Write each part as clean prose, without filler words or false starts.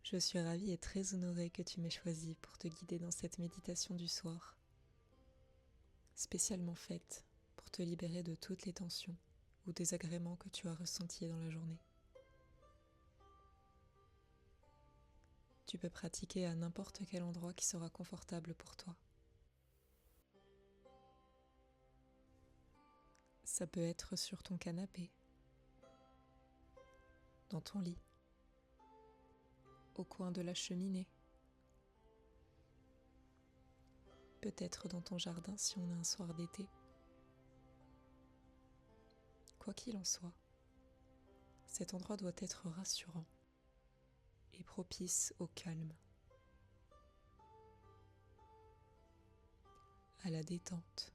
Je suis ravie et très honorée que tu m'aies choisi pour te guider dans cette méditation du soir, spécialement faite pour te libérer de toutes les tensions ou désagréments que tu as ressentis dans la journée. Tu peux pratiquer à n'importe quel endroit qui sera confortable pour toi. Ça peut être sur ton canapé, dans ton lit, au coin de la cheminée, peut-être dans ton jardin si on a un soir d'été. Quoi qu'il en soit, cet endroit doit être rassurant et propice au calme, à la détente,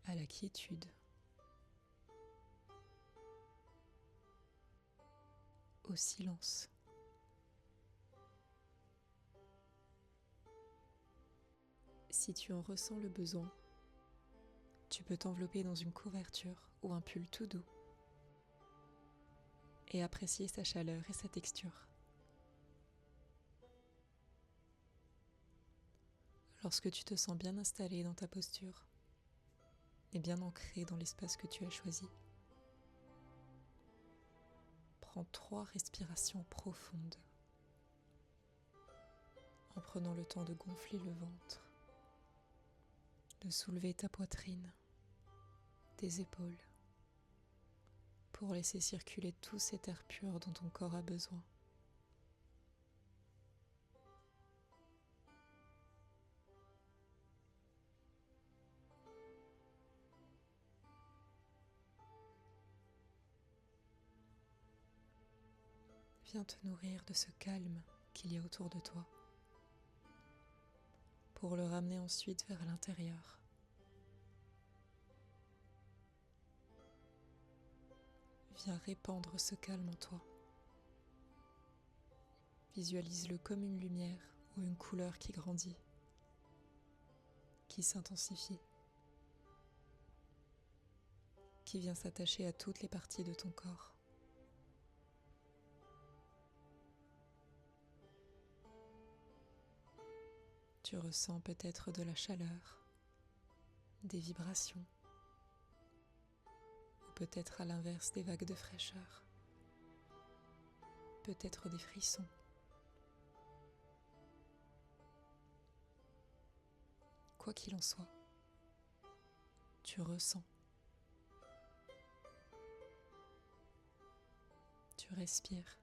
à la quiétude, au silence. Si tu en ressens le besoin, tu peux t'envelopper dans une couverture ou un pull tout doux et apprécier sa chaleur et sa texture. Lorsque tu te sens bien installé dans ta posture et bien ancré dans l'espace que tu as choisi, prends 3 respirations profondes en prenant le temps de gonfler le ventre, de soulever ta poitrine, tes épaules, pour laisser circuler tout cet air pur dont ton corps a besoin. Viens te nourrir de ce calme qu'il y a autour de toi, pour le ramener ensuite vers l'intérieur. Viens répandre ce calme en toi. Visualise-le comme une lumière ou une couleur qui grandit, qui s'intensifie, qui vient s'attacher à toutes les parties de ton corps. Tu ressens peut-être de la chaleur, des vibrations, ou peut-être à l'inverse des vagues de fraîcheur, peut-être des frissons. Quoi qu'il en soit, tu ressens, tu respires,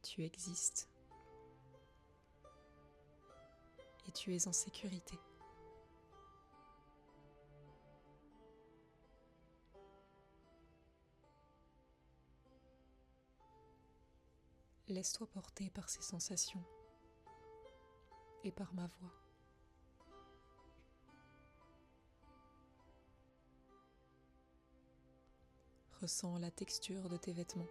tu existes et tu es en sécurité. Laisse-toi porter par ces sensations et par ma voix. Ressens la texture de tes vêtements,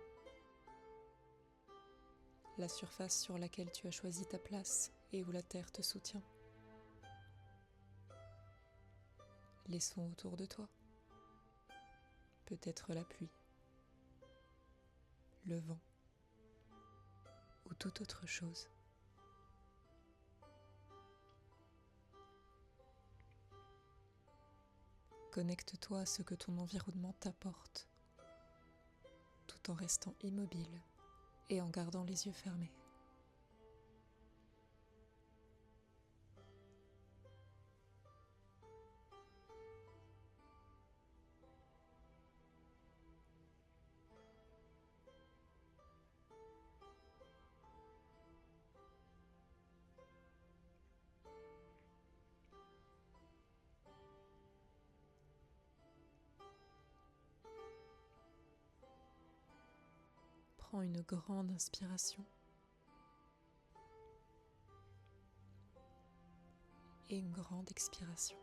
la surface sur laquelle tu as choisi ta place et où la terre te soutient, les sons autour de toi, peut-être la pluie, le vent ou toute autre chose. Connecte-toi à ce que ton environnement t'apporte, tout en restant immobile et en gardant les yeux fermés. Prends une grande inspiration et une grande expiration.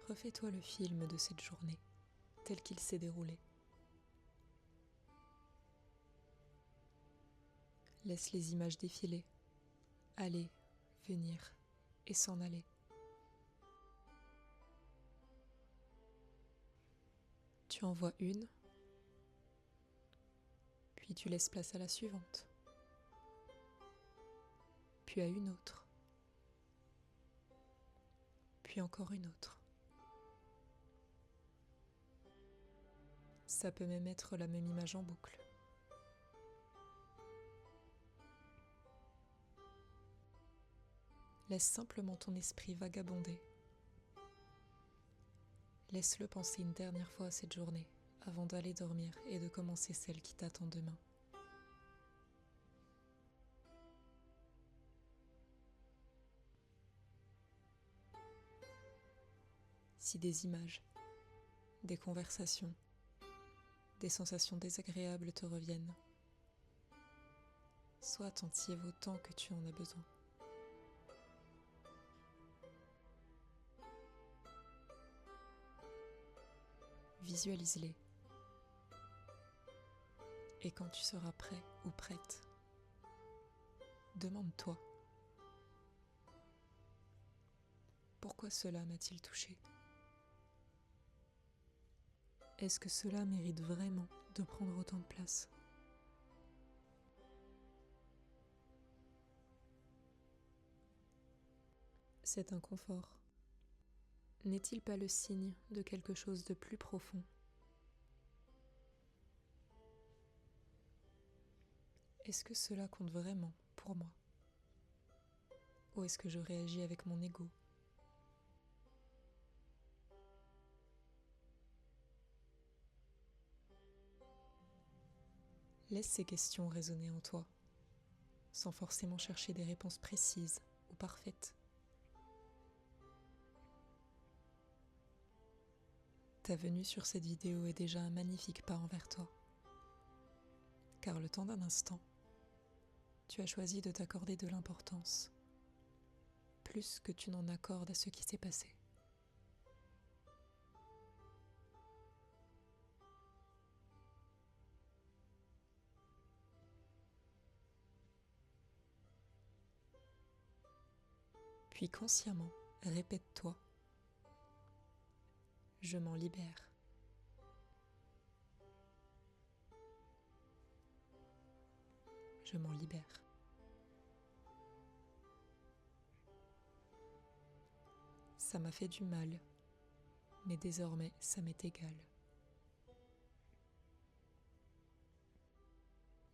Refais-toi le film de cette journée, tel qu'il s'est déroulé. Laisse les images défiler aller, venir et s'en aller. Tu en vois une, puis tu laisses place à la suivante, puis à une autre, puis encore une autre. Ça peut même être la même image en boucle. Laisse simplement ton esprit vagabonder. Laisse-le penser une dernière fois à cette journée, avant d'aller dormir et de commencer celle qui t'attend demain. Si des images, des conversations, des sensations désagréables te reviennent, sois attentive autant que tu en as besoin. Visualise-les. Et quand tu seras prêt ou prête, demande-toi: pourquoi cela m'a-t-il touché ? Est-ce que cela mérite vraiment de prendre autant de place ? Cet inconfort n'est-il pas le signe de quelque chose de plus profond ? Est-ce que cela compte vraiment pour moi ? Ou est-ce que je réagis avec mon ego ? Laisse ces questions résonner en toi, sans forcément chercher des réponses précises ou parfaites. Ta venue sur cette vidéo est déjà un magnifique pas envers toi, car le temps d'un instant, tu as choisi de t'accorder de l'importance, plus que tu n'en accordes à ce qui s'est passé. Puis consciemment, répète-toi: je m'en libère. Je m'en libère. Ça m'a fait du mal, mais désormais ça m'est égal.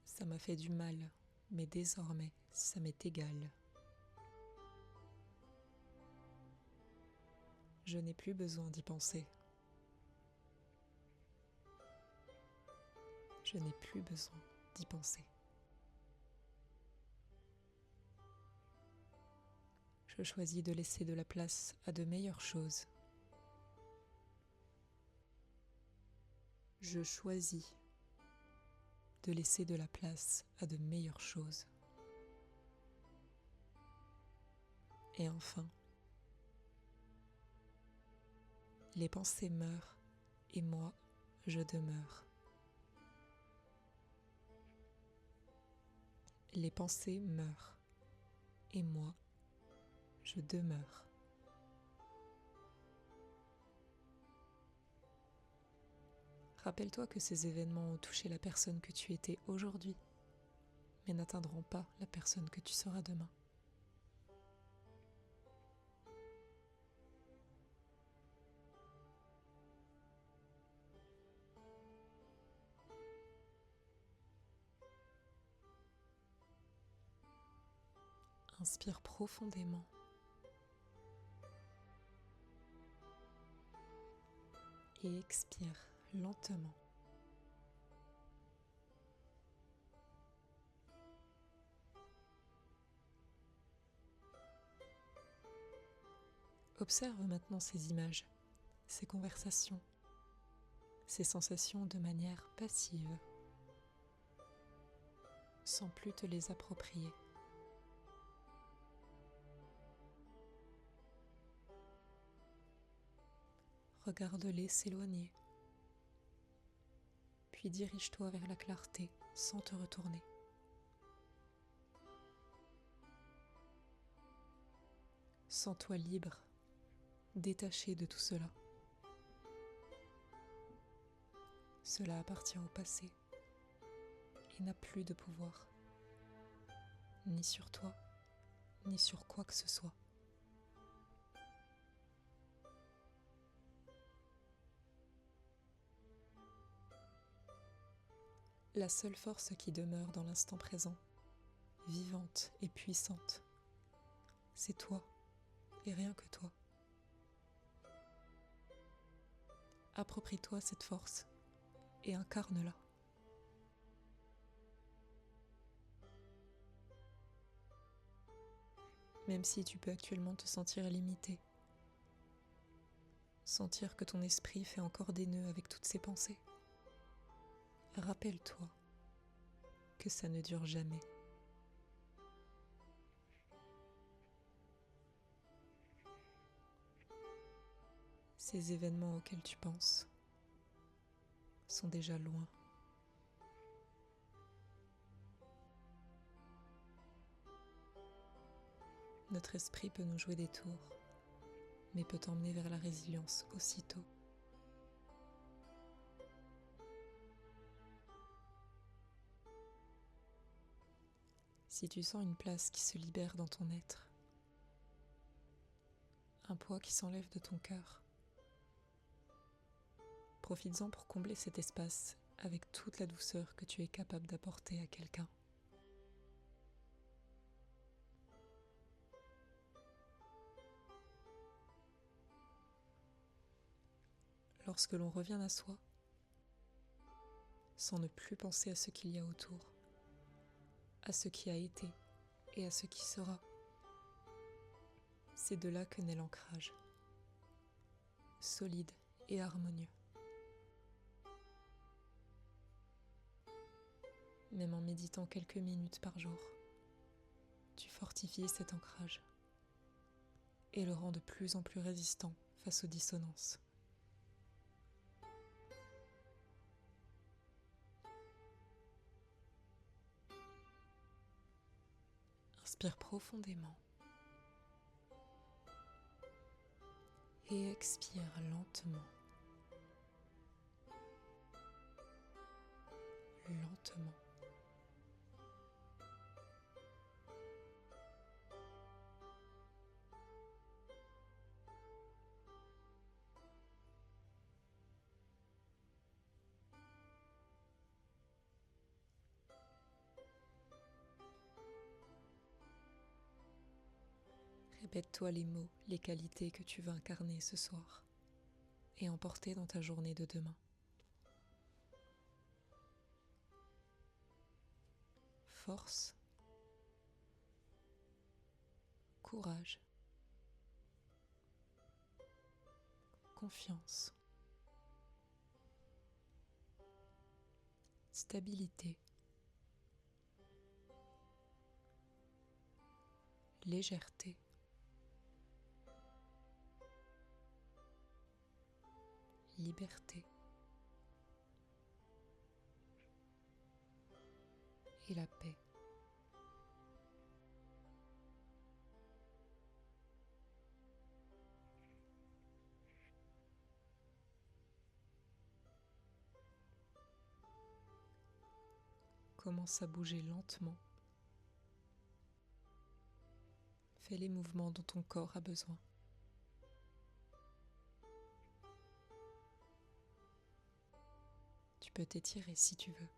Ça m'a fait du mal, mais désormais ça m'est égal. Je n'ai plus besoin d'y penser. Je n'ai plus besoin d'y penser. Je choisis de laisser de la place à de meilleures choses. Je choisis de laisser de la place à de meilleures choses. Et enfin, les pensées meurent et moi, je demeure. Les pensées meurent et moi, je demeure. Rappelle-toi que ces événements ont touché la personne que tu étais aujourd'hui, mais n'atteindront pas la personne que tu seras demain. Inspire profondément. Et expire lentement. Observe maintenant ces images, ces conversations, ces sensations de manière passive, sans plus te les approprier. Regarde-les s'éloigner, puis dirige-toi vers la clarté sans te retourner. Sens-toi libre, détaché de tout cela. Cela appartient au passé et n'a plus de pouvoir, ni sur toi, ni sur quoi que ce soit. La seule force qui demeure dans l'instant présent, vivante et puissante, c'est toi et rien que toi. Approprie-toi cette force et incarne-la. Même si tu peux actuellement te sentir limité, sentir que ton esprit fait encore des nœuds avec toutes ces pensées, rappelle-toi que ça ne dure jamais. Ces événements auxquels tu penses sont déjà loin. Notre esprit peut nous jouer des tours, mais peut t'emmener vers la résilience aussitôt. Si tu sens une place qui se libère dans ton être, un poids qui s'enlève de ton cœur, profites-en pour combler cet espace avec toute la douceur que tu es capable d'apporter à quelqu'un. Lorsque l'on revient à soi, sans ne plus penser à ce qu'il y a autour, à ce qui a été et à ce qui sera, c'est de là que naît l'ancrage, solide et harmonieux. Même en méditant quelques minutes par jour, tu fortifies cet ancrage et le rends de plus en plus résistant face aux dissonances. Inspire profondément et expire lentement. Lentement. Répète-toi les mots, les qualités que tu veux incarner ce soir et emporter dans ta journée de demain. Force, courage, confiance, stabilité, légèreté, liberté et la paix. Commence à bouger lentement. Fais les mouvements dont ton corps a besoin. Tu peux t'étirer si tu veux.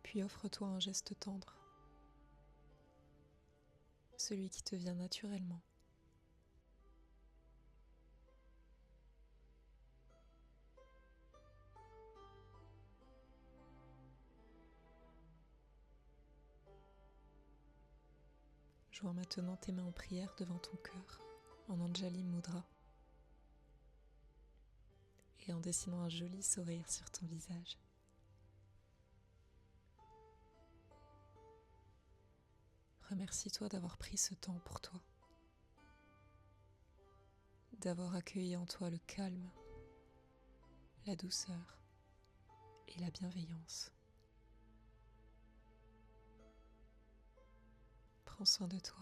Puis offre-toi un geste tendre, celui qui te vient naturellement. Joins maintenant tes mains en prière devant ton cœur, en Anjali Mudra, et en dessinant un joli sourire sur ton visage. Remercie-toi d'avoir pris ce temps pour toi, d'avoir accueilli en toi le calme la douceur et la bienveillance. Prends soin de toi.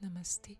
Namasté.